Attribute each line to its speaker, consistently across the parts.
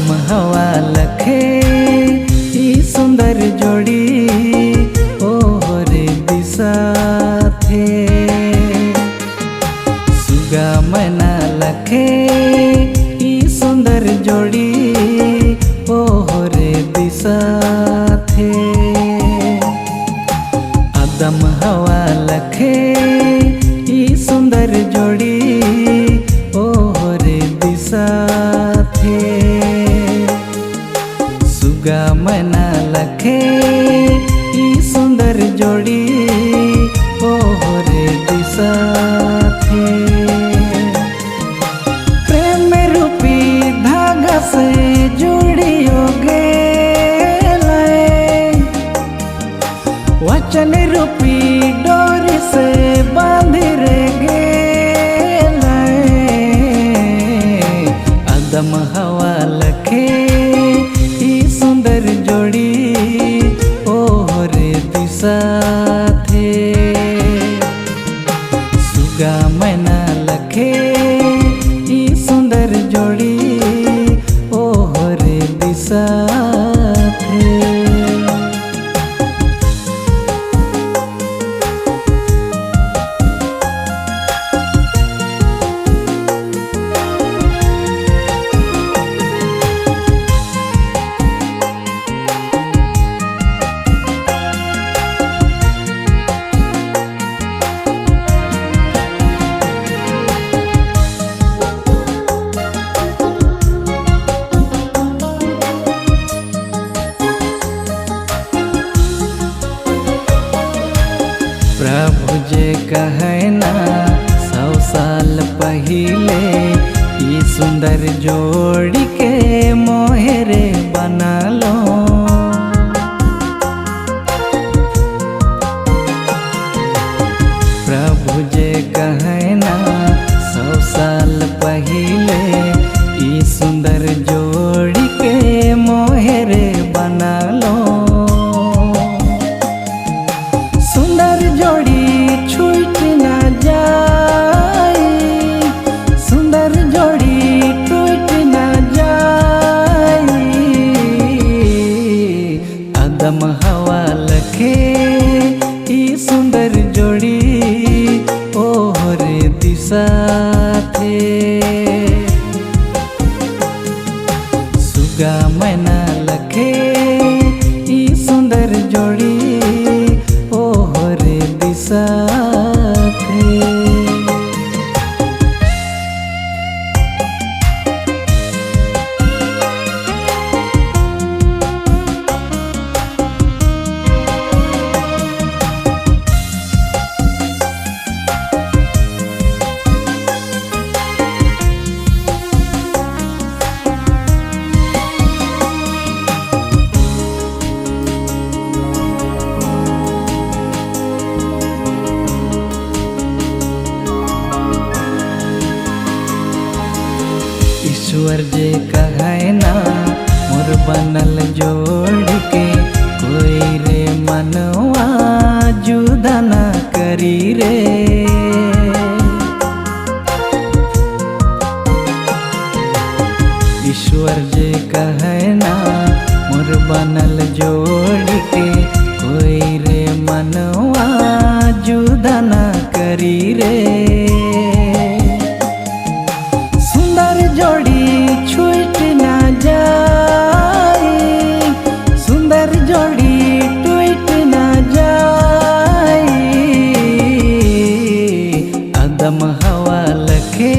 Speaker 1: आदम हवा लखे ई सुंदर जोड़ी ओहरे दिशा थे। सुगा मना लखे ई सुंदर जोड़ी ओहरे दिशा थे। आदम हवा लखे ई सुंदर जोड़ी ओहरे दिशा थे। सुगा मना लखे ई सुंदर जोड़ी ओहरे दिशा थे। प्रेम रूपी धागा से जुड़ियो गेले, वचन रूपी डोरी से बांधी रे गेले। आदम हवा लखे ई सुंदर जोड़ी ओहरे दिशा थे। सुगा मैना लखे ई सुंदर जोड़ी ओहरे दिशा थे। प्रभु जे कहे ना 100 साल पहिले ई सुंदर जोड़ी के मोहरे बना लो। प्रभु जे कहे ना 100 साल पहिले ई सुंदर जोड़ी के मोहरे बना लो। सुंदर जोड़ी छूट ना जाए, सुंदर जोड़ी टूट ना जाए। आदम हवा लखे ई सुंदर जोड़ी ओहरे दिशा थे। सुगा मैना लखे ई सुंदर जोड़ी ओहरे दिशा थे। ईश्वर जे कहे ना मोर बनल जोड़ के कोई रे मनवा जुदा ना करी रे। ईश्वर जे कहे ना मोर बनल जोड़ के कोई रे मनवा जुदा ना करी रे। सुंदर जोड़ी छूट ना जाए, सुंदर जोड़ी टूट ना जाए। आदम हवा लखे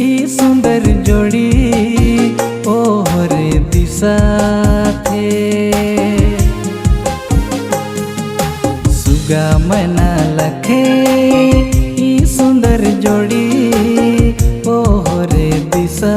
Speaker 1: ई सुंदर जोड़ी ओहरे दिशा थे। सुगा मैना लखे ई सुंदर जोड़ी ओहरे दिशा